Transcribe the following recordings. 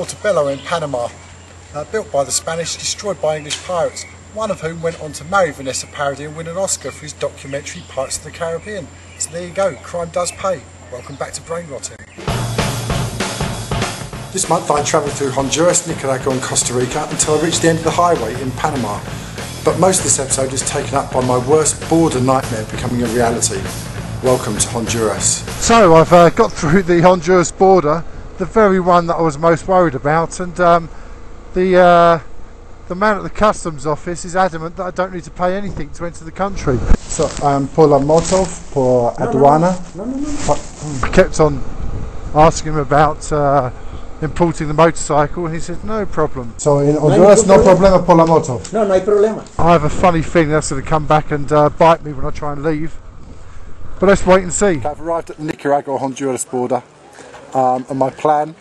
Portobello in Panama, built by the Spanish, destroyed by English pirates, one of whom went on to marry Vanessa Paradis and win an Oscar for his documentary Pirates of the Caribbean. So there you go, crime does pay. Welcome back to Brainrotting. This month I travelled through Honduras, Nicaragua and Costa Rica until I reached the end of the highway in Panama. But most of this episode is taken up by my worst border nightmare becoming a reality. Welcome to Honduras. So I've got through the Honduras border, the very one that I was most worried about, and the man at the customs office is adamant that I don't need to pay anything to enter the country. So por la moto, por aduana. No. I kept on asking him about importing the motorcycle, and he said no problem. So in Honduras, no problema por la moto? No, no hay problema. I have a funny feeling that's going to come back and bite me when I try and leave. But let's wait and see. I've arrived at the Nicaragua-Honduras border, and my plan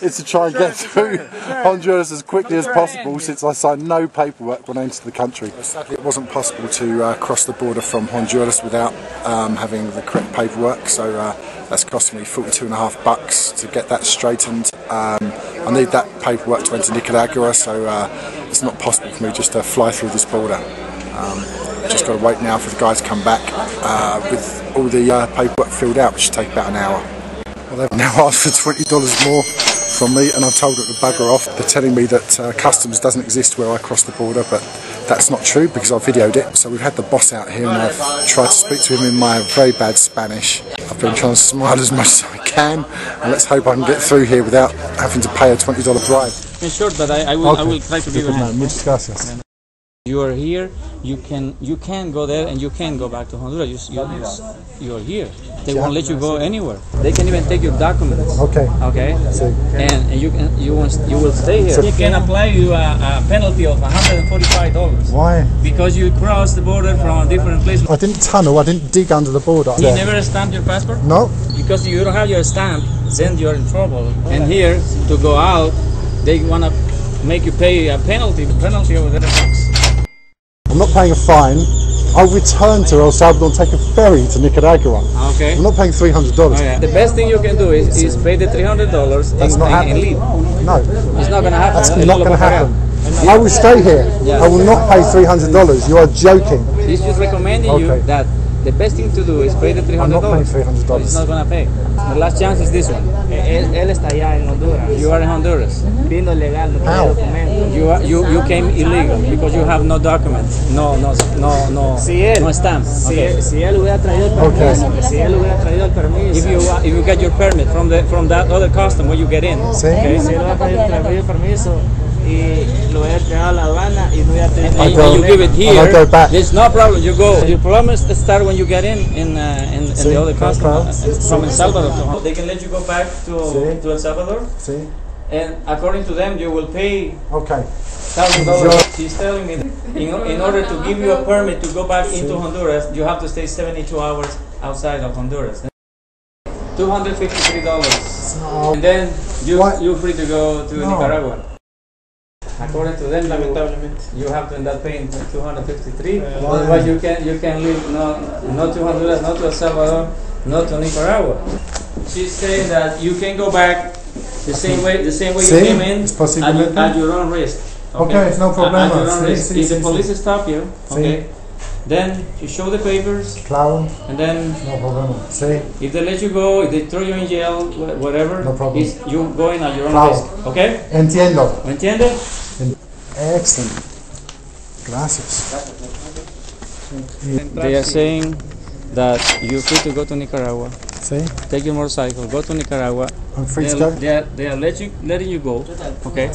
is to try and get through Honduras as quickly as possible, since I signed no paperwork when I entered the country. Sadly, it wasn't possible to cross the border from Honduras without having the correct paperwork, so that's costing me $42.50 to get that straightened. I need that paperwork to enter Nicaragua, so it's not possible for me just to fly through this border. Just got to wait now for the guys to come back with all the paperwork filled out, which should take about an hour. Well, they've now asked for $20 more from me, and I've told them to bugger off. They're telling me that customs doesn't exist where I cross the border, but that's not true because I videoed it. So we've had the boss out here, and I've tried to speak to him in my very bad Spanish. I've been trying to smile as much as I can, and let's hope I can get through here without having to pay a $20 bribe. In short, but I will try to give you a hand. Muchas gracias. You are here. You can go there, and you can go back to Honduras. You are here. They won't let you go anywhere. They can even take your documents. Okay. Okay. And you will stay here. You can apply you a penalty of $145. Why? Because you crossed the border from a different place. I didn't tunnel. I didn't dig under the border. You never stamped your passport? No. Because you don't have your stamp, then you're in trouble. And here, to go out, they want to make you pay a penalty. The penalty over there bucks. I'm not paying a fine. I'll return to El Salvador and take a ferry to Nicaragua. Okay. I'm not paying $300. Oh, yeah. The best thing you can do is pay the $300 and leave. No. It's not going to happen. That's not going to happen. I will stay here. Yeah. I will not pay $300. You are joking. He's just recommending you that the best thing to do is pay the $300. I'm not paying $300. He's not going to pay. The last chance is this one. Él está allá en Honduras. You are in Honduras. Vino legal, no tiene documento. You came illegal because you have no documents, no stamp. Si él hubiera traído el permiso, If you get your permit from that other custom where you get in. Sí. Okay. Si él hubiera traído el permiso y lo hubiera entregado a la aduana y no hubiera tenido. And you give it here. I go back. There's no problem. You go. Your problem is to start when you get in the other custom from El Salvador. They can let you go back to El Salvador. See? And according to them, you will pay Okay. $1,000. She's telling me that in order to give you a permit to go back into Honduras, you have to stay 72 hours outside of Honduras. $253. No. And then you're free to go to Nicaragua. According to them, you have to end up paying $253. Otherwise, you can leave not to Honduras, not to El Salvador, not to Nicaragua. She's saying that you can go back the same way you came in at your own risk. Okay, it's no problem. At your own risk. If the police stop you, okay, then you show the papers, Claro. and then No problem. Sí. if they let you go, if they throw you in jail, whatever, No problem. you're going at your own Claro. risk. Okay? Entiendo. ¿Me entiendes? Excellent. Gracias. They are saying that you're free to go to Nicaragua. See? Take your motorcycle, go to Nicaragua. I'm free to go? They are letting you go, okay?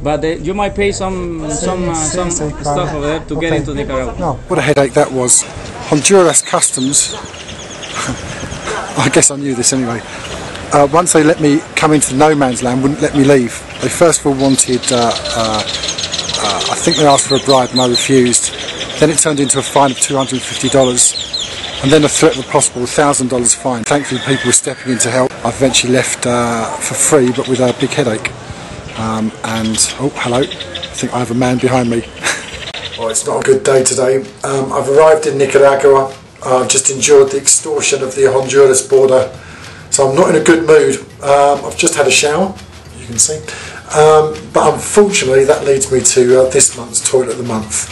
But you might pay some stuff over there to get into Nicaragua. No. What a headache that was. Honduras customs, I guess I knew this anyway, once they let me come into no man's land, wouldn't let me leave. They first of all wanted, I think they asked for a bribe and I refused. Then it turned into a fine of $250. And then a threat of a possible $1,000 fine. Thankfully people were stepping in to help. I've eventually left for free, but with a big headache. Oh, hello, I think I have a man behind me. Well, it's not a good day today. I've arrived in Nicaragua. I've just endured the extortion of the Honduras border, so I'm not in a good mood. I've just had a shower, can see. But unfortunately that leads me to this month's toilet of the month.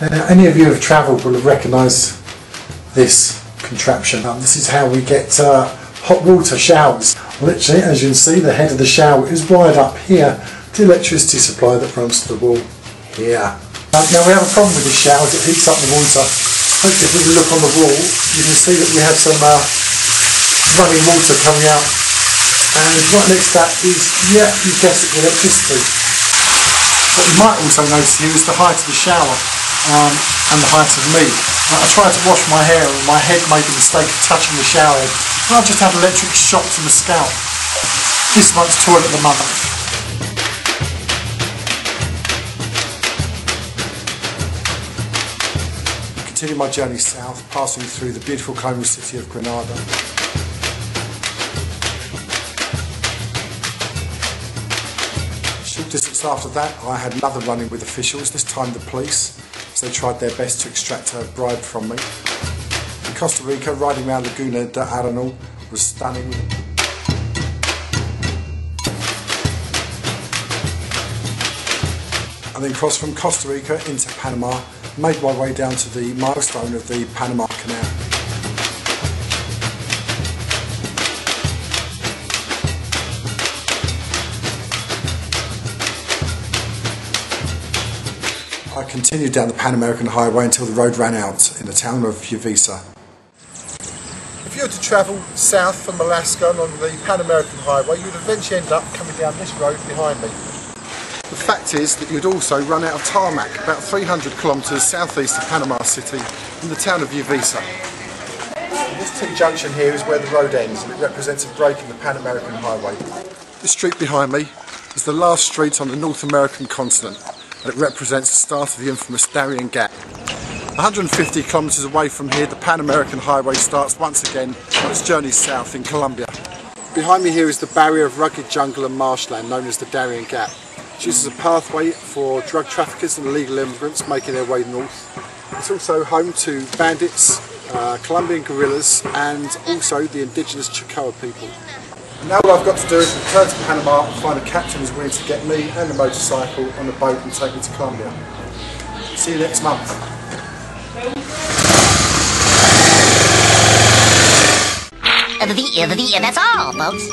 Now, any of you who have travelled will have recognised this contraption. This is how we get hot water showers. Literally, as you can see, the head of the shower is wired up here to the electricity supply that runs to the wall here. Now we have a problem with this shower, it heats up the water. Hopefully if we look on the wall, you can see that we have some running water coming out. And right next to that is, yeah, you guessed it, electricity. What you might also notice here is the height of the shower and the height of me. I tried to wash my hair and my head made the mistake of touching the shower head. And I just had electric shock to the scalp. This month's toilet of the month. Continue my journey south, passing through the beautiful colonial city of Granada. A short distance after that, I had another run-in with officials, this time the police, as they tried their best to extract a bribe from me. In Costa Rica, riding around Laguna de Arenal was stunning. And then crossed from Costa Rica into Panama, made my way down to the milestone of the Panama Canal. I continued down the Pan American Highway until the road ran out in the town of Rivas. If you were to travel south from Alaska on the Pan American Highway, you'd eventually end up coming down this road behind me. The fact is that you'd also run out of tarmac about 300 kilometres southeast of Panama City in the town of Rivas. This T-junction here is where the road ends and it represents a break in the Pan American Highway. This street behind me is the last street on the North American continent and it represents the start of the infamous Darien Gap. 150 kilometres away from here, the Pan American Highway starts once again on its journey south in Colombia. Behind me here is the barrier of rugged jungle and marshland known as the Darien Gap. It's used as a pathway for drug traffickers and illegal immigrants making their way north. It's also home to bandits, Colombian guerrillas and also the indigenous Choctaw people. Now all I've got to do is return to Panama and find a captain who's willing to get me and the motorcycle on a boat and take me to Colombia. See you next month. That's all, folks.